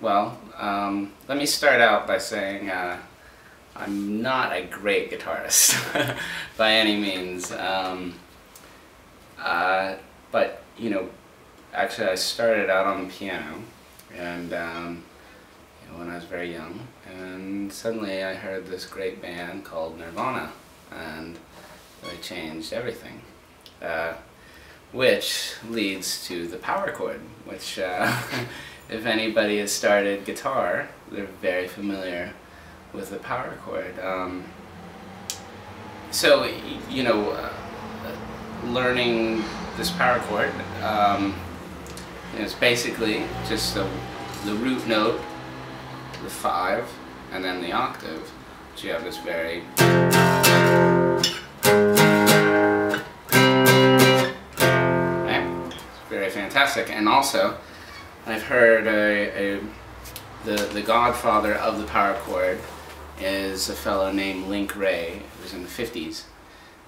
Well, let me start out by saying I'm not a great guitarist by any means. But, you know, actually I started out on the piano and when I was very young, and suddenly I heard this great band called Nirvana, and they changed everything. Which leads to the power chord, which if anybody has started guitar, they're very familiar with the power chord. So, you know, learning this power chord is basically just the root note, the 5, and then the octave. So you have this very fantastic. And also, I've heard the godfather of the power chord is a fellow named Link Wray. It was in the 50s,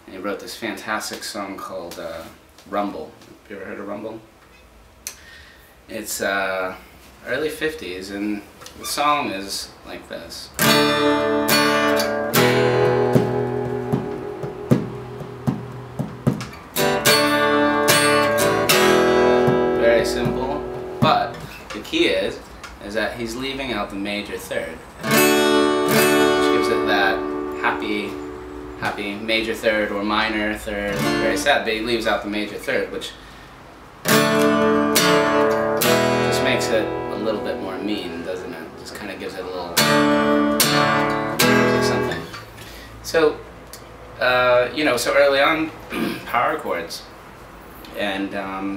and he wrote this fantastic song called Rumble. Have you ever heard of Rumble? It's early 50s, and the song is like this. Simple, but the key is that he's leaving out the major third, which gives it that happy major third or minor third. Very sad, but he leaves out the major third, which just makes it a little bit more mean, doesn't it? Just kind of gives it a little something. So, you know, so early on, power chords. And,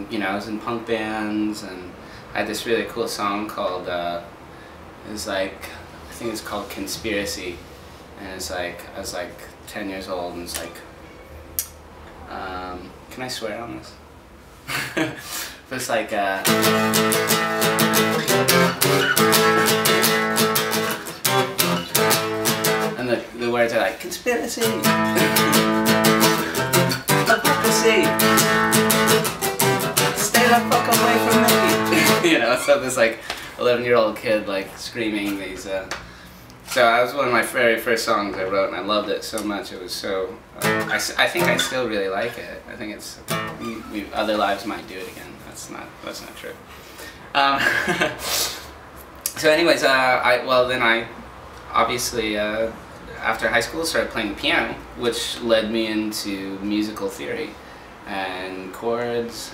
you know, I was in punk bands, and I had this really cool song called, it's like, I think it's called Conspiracy, and it's like, I was like 10 years old, and it's like, can I swear on this? But it's like, and the words are like, conspiracy, hypocrisy, stay the fuck away from me. You know, so this like 11-year-old kid like screaming these. So that was one of my very first songs I wrote, and I loved it so much. It was so. I think I still really like it. I think it's. Other lives might do it again. That's not true. So, anyways, then I obviously after high school started playing the piano, which led me into musical theory and chords.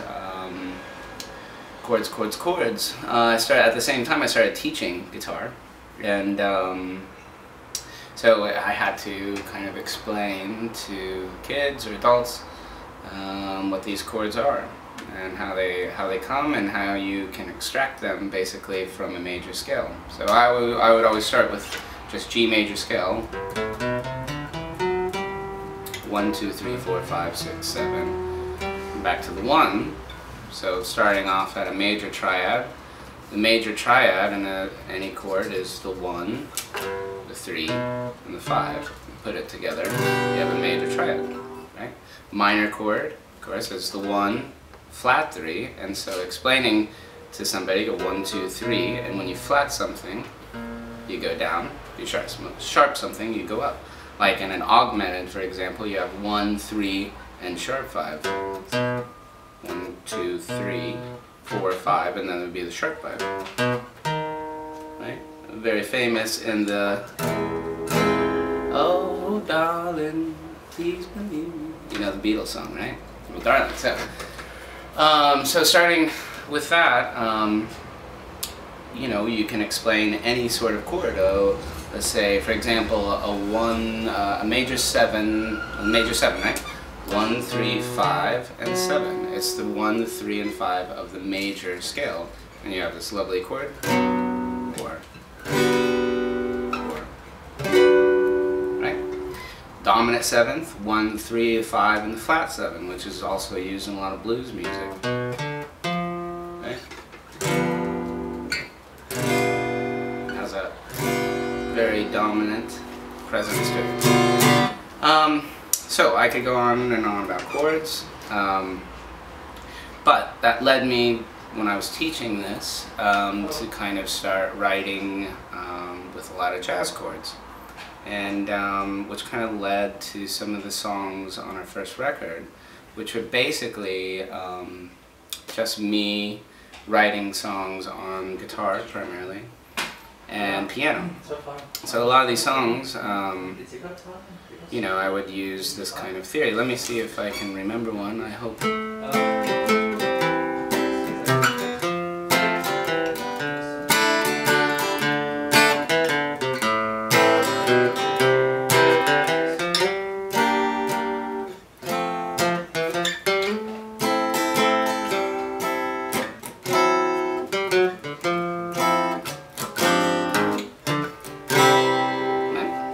Chords. I started at the same time. I started teaching guitar, and so I had to kind of explain to kids or adults what these chords are and how they come and how you can extract them basically from a major scale. So I would always start with just G major scale. 1, 2, 3, 4, 5, 6, 7. Back to the 1. So starting off at a major triad. The major triad in any chord is the 1, the 3, and the 5. You put it together, you have a major triad, right? Minor chord, of course, is the 1, flat 3, and so explaining to somebody, go 1, 2, 3, and when you flat something, you go down. You sharp something, you go up. Like in an augmented, for example, you have 1, 3, and sharp 5. 1, 2, 3, 4, 5, and then it would be the sharp 5. Right? Very famous in the "Oh darling, please believe me." You know the Beatles song, right? Well, darling. So starting with that, you know, you can explain any sort of chord. Let's say, for example, a major 7, right? 1, 3, 5, and 7. It's the 1, 3, and 5 of the major scale. And you have this lovely chord. 4. Right? Dominant 7th, 1, 3, 5, and the flat 7, which is also used in a lot of blues music. Right? How's that? Very dominant presence to it. So I could go on and on about chords, but that led me when I was teaching this to kind of start writing with a lot of jazz chords, and which kind of led to some of the songs on our first record, which were basically just me writing songs on guitar primarily and piano. So a lot of these songs, you know, I would use this kind of theory. Let me see if I can remember one. I hope.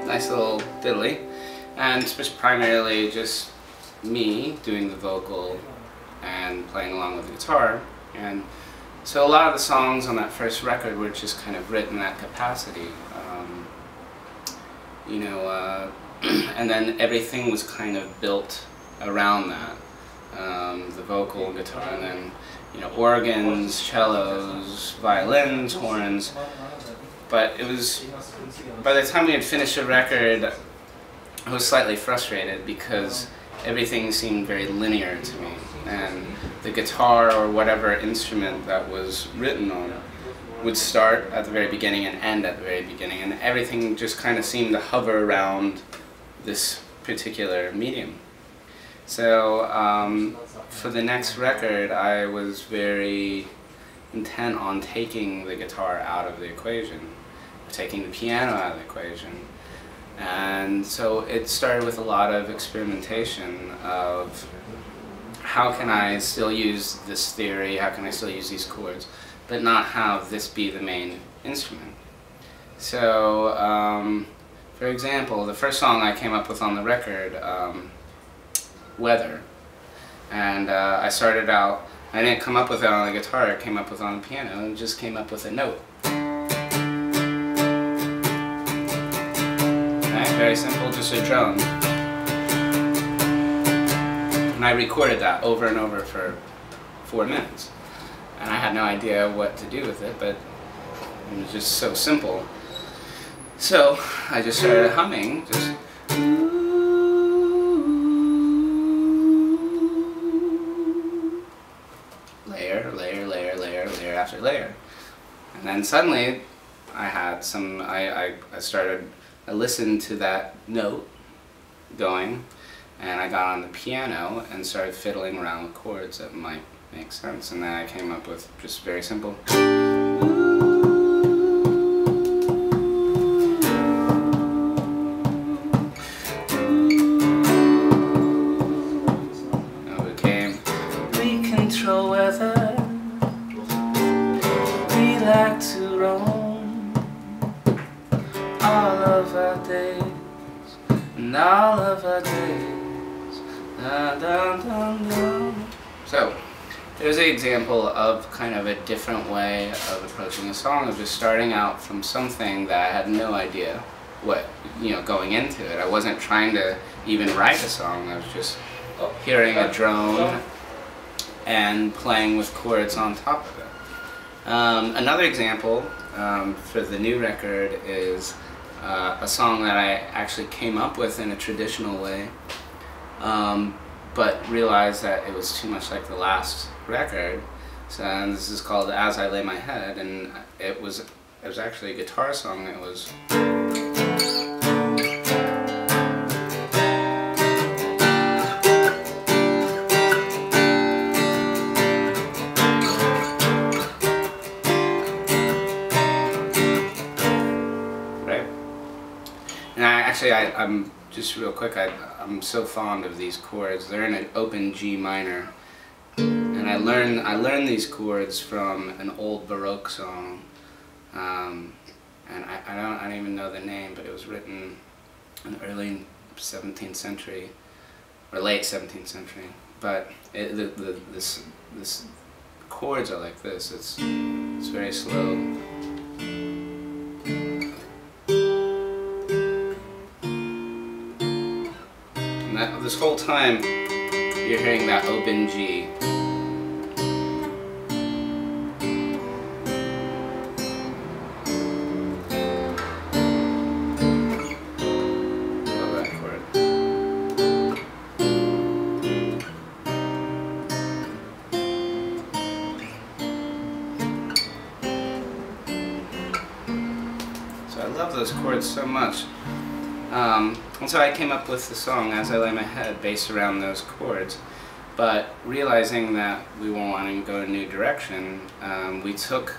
Nice little diddly, and it's primarily just me doing the vocal and playing along with the guitar. And so a lot of the songs on that first record were just kind of written in that capacity, you know, and then everything was kind of built around that, the vocal and guitar, and then, you know, organs, cellos, violins, horns. But it was, by the time we had finished the record, I was slightly frustrated because everything seemed very linear to me, and the guitar or whatever instrument that was written on would start at the very beginning and end at the very beginning, and everything just kind of seemed to hover around this particular medium. So for the next record, I was very intent on taking the guitar out of the equation, taking the piano out of the equation. And so it started with a lot of experimentation of how can I still use this theory, how can I still use these chords, but not have this be the main instrument. So, for example, the first song I came up with on the record, Weather, and I started out, I didn't come up with it on the guitar, I came up with it on the piano, and just came up with a note. Very simple, just a drone. And I recorded that over and over for 4 minutes. And I had no idea what to do with it, but it was just so simple. So I just started humming, just layer, layer, layer, layer, layer after layer. And then suddenly I had some, I listened to that note going, and I got on the piano and started fiddling around with chords that might make sense, and then I came up with just very simple. It became, we control weather, we like to roam all of our days, and all of our days, da, da, da, da. So, there's an example of kind of a different way of approaching a song, of just starting out from something that I had no idea what, you know, going into it. I wasn't trying to even write a song, I was just hearing a drone and playing with chords on top of it. Another example for the new record is a song that I actually came up with in a traditional way, but realized that it was too much like the last record. So and this is called As I Lay My Head, and it was actually a guitar song. It was I'm just real quick, I'm so fond of these chords. They're in an open G minor, and I learned these chords from an old Baroque song, and I don't even know the name, but it was written in the early 17th century or late 17th century. But this chords are like this. It's very slow. This whole time, you're hearing that open G. love those chords so much. And so I came up with the song As I Lay My Head based around those chords. But realizing that we were wanting to go in a new direction, we took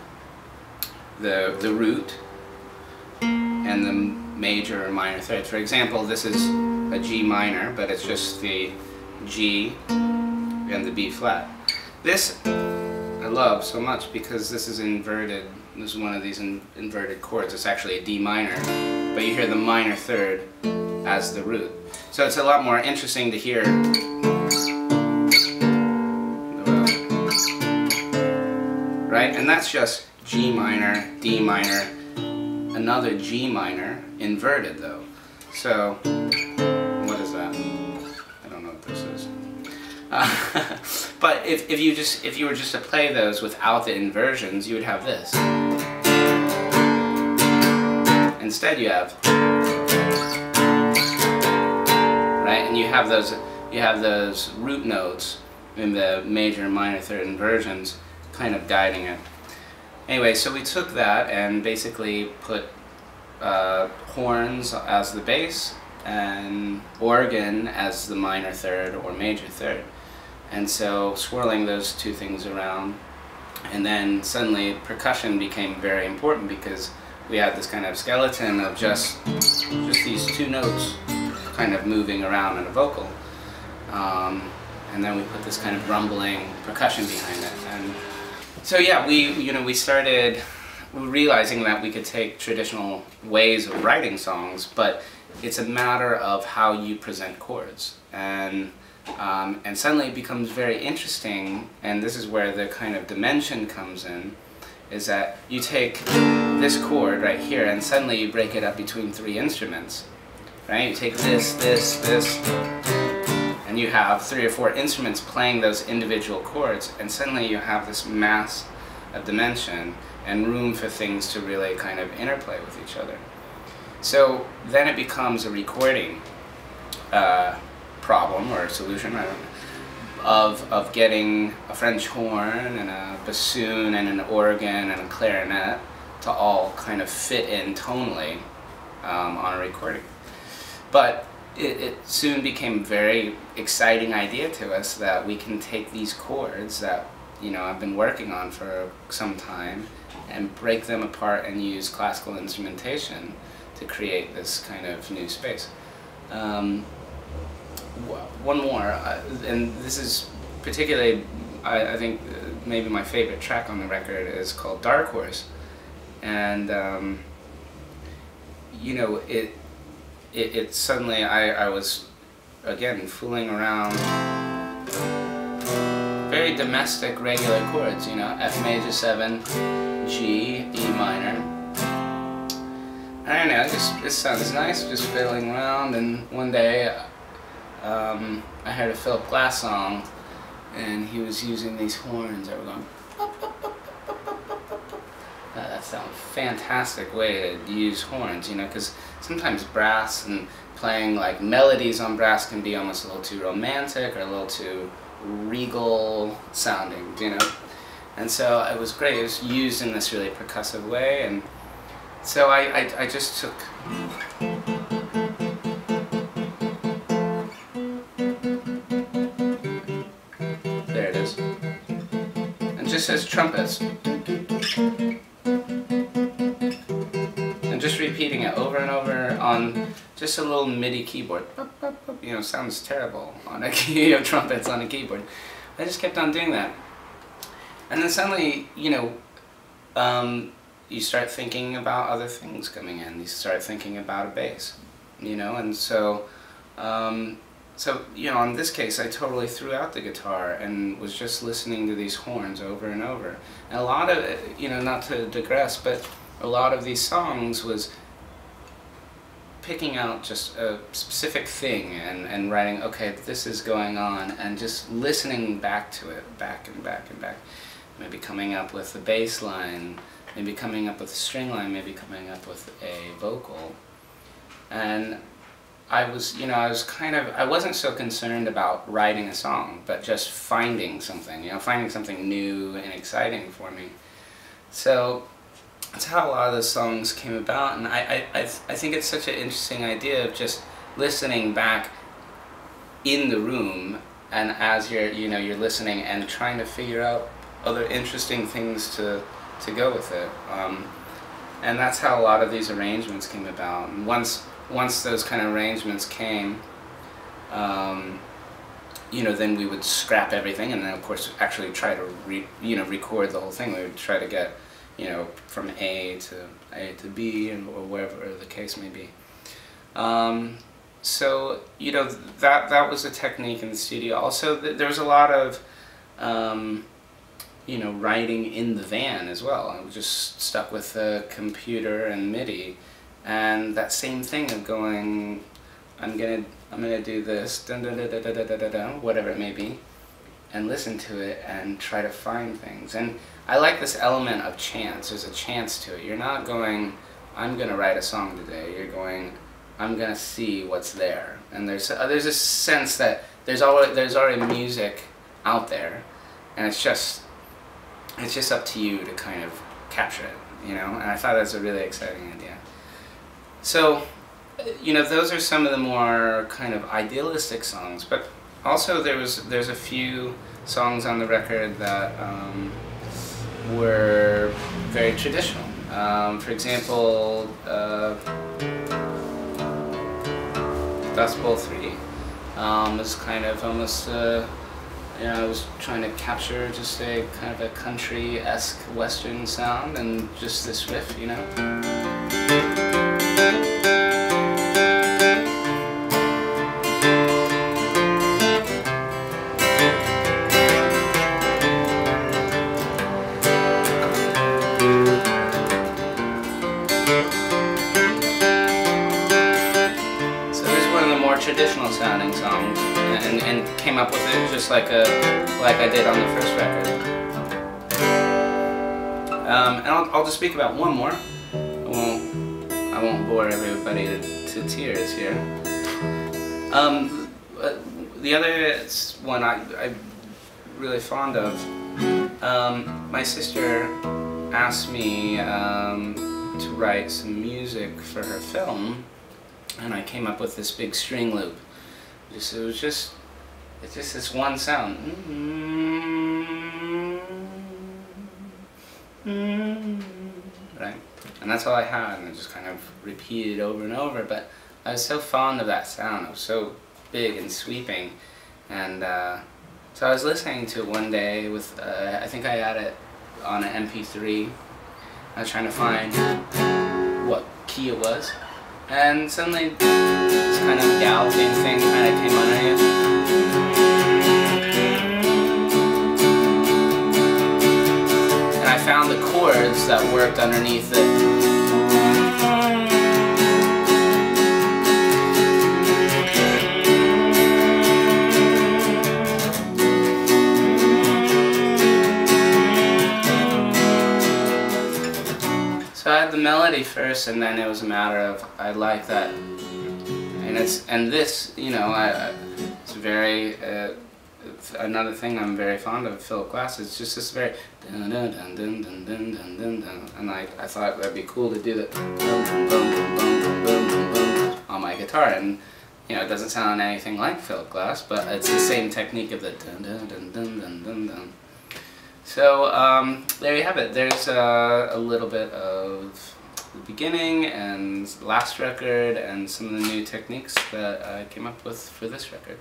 the root and the major or minor thirds. For example, this is a G minor, but it's just the G and the B flat. This I love so much because this is inverted. This is one of these inverted chords. It's actually a D minor, but you hear the minor third as the root. So it's a lot more interesting to hear. Right? And that's just G minor, D minor, another G minor, inverted though. So, what is that? I don't know what this is. But if you were just to play those without the inversions, you would have this. Instead you have, right? And you have those root notes in the major and minor third inversions kind of guiding it. Anyway, so we took that and basically put horns as the bass and organ as the minor third or major third. And so swirling those two things around, and then suddenly percussion became very important because we had this kind of skeleton of just these two notes kind of moving around in a vocal. And then we put this kind of rumbling percussion behind it. And so yeah, we started realizing that we could take traditional ways of writing songs, but it's a matter of how you present chords. And suddenly it becomes very interesting, and this is where the kind of dimension comes in, is that you take this chord right here and suddenly you break it up between three instruments. Right? You take this, this, this, and you have 3 or 4 instruments playing those individual chords, and suddenly you have this mass of dimension and room for things to really kind of interplay with each other. So then it becomes a recording problem or solution, I don't know, of getting a French horn and a bassoon and an organ and a clarinet to all kind of fit in tonally on a recording. But it soon became a very exciting idea to us that we can take these chords that I've been working on for some time and break them apart and use classical instrumentation to create this kind of new space. One more, and this is particularly, I think, maybe my favorite track on the record is called Dark Horse. And, it suddenly, I was, again, fooling around very domestic, regular chords, F major 7, G, E minor. I don't know, it sounds nice, just fiddling around, and one day I heard a Philip Glass song, and he was using these horns that were going that's a fantastic way to use horns, because sometimes brass and playing like melodies on brass can be almost a little too romantic or a little too regal sounding, and so it was great. It was used in this really percussive way, and so I just took there it is, and just as trumpets, and just repeating it over and over on just a little MIDI keyboard. Sounds terrible on a trumpets on a keyboard. I just kept on doing that, and then suddenly, you start thinking about other things coming in. You start thinking about a bass, and so, in this case, I totally threw out the guitar and was just listening to these horns over and over. And a lot of it, not to digress, but a lot of these songs was picking out just a specific thing and writing, okay, this is going on, and just listening back to it, back and back and back. Maybe coming up with a bass line, maybe coming up with a string line, maybe coming up with a vocal. And I wasn't so concerned about writing a song, but just finding something, finding something new and exciting for me. So that's how a lot of the songs came about, and I think it's such an interesting idea of just listening back in the room, and as you're listening and trying to figure out other interesting things to go with it. And that's how a lot of these arrangements came about. And once those kind of arrangements came, then we would scrap everything, and then of course actually try to record the whole thing. We would try to get from A to B, or wherever the case may be. So that was a technique in the studio. Also, there was a lot of writing in the van as well. I was just stuck with the computer and MIDI, and that same thing of going, I'm gonna do this, dun, dun, dun, dun, dun, dun, dun, dun, whatever it may be, and listen to it and try to find things. And I like this element of chance. There's a chance to it. You're not going, I'm gonna write a song today. You're going, I'm gonna see what's there. And there's a sense that there's already music out there, and it's just up to you to kind of capture it, And I thought that was a really exciting idea. So, those are some of the more kind of idealistic songs, but also there's a few songs on the record that were very traditional. For example, Dust Bowl 3 was kind of almost, I was trying to capture just a kind of a country-esque western sound, and just this riff, traditional sounding songs, and came up with it just like I did on the first record. And I'll just speak about one more. I won't bore everybody to tears here. The other one I'm really fond of. My sister asked me to write some music for her film, and I came up with this big string loop. It's just this one sound. Right? And that's all I had, and I just kind of repeated over and over, but I was so fond of that sound. It was so big and sweeping, and so I was listening to it one day with, I think I had it on an MP3. I was trying to find what key it was, and suddenly this kind of galloping thing kind of came underneath. And I found the chords that worked underneath it. So I had the melody first, and then it was a matter of, I like that, and this, it's very, another thing I'm very fond of Philip Glass, is just this very dun dun dun dun dun dun dun dun dun, and I thought that'd be cool to do the bum bum bum bum bum bum on my guitar, and it doesn't sound anything like Philip Glass, but it's the same technique of the dun dun dun dun dun dun dun. So there you have it. There's a little bit of the beginning and last record and some of the new techniques that I came up with for this record.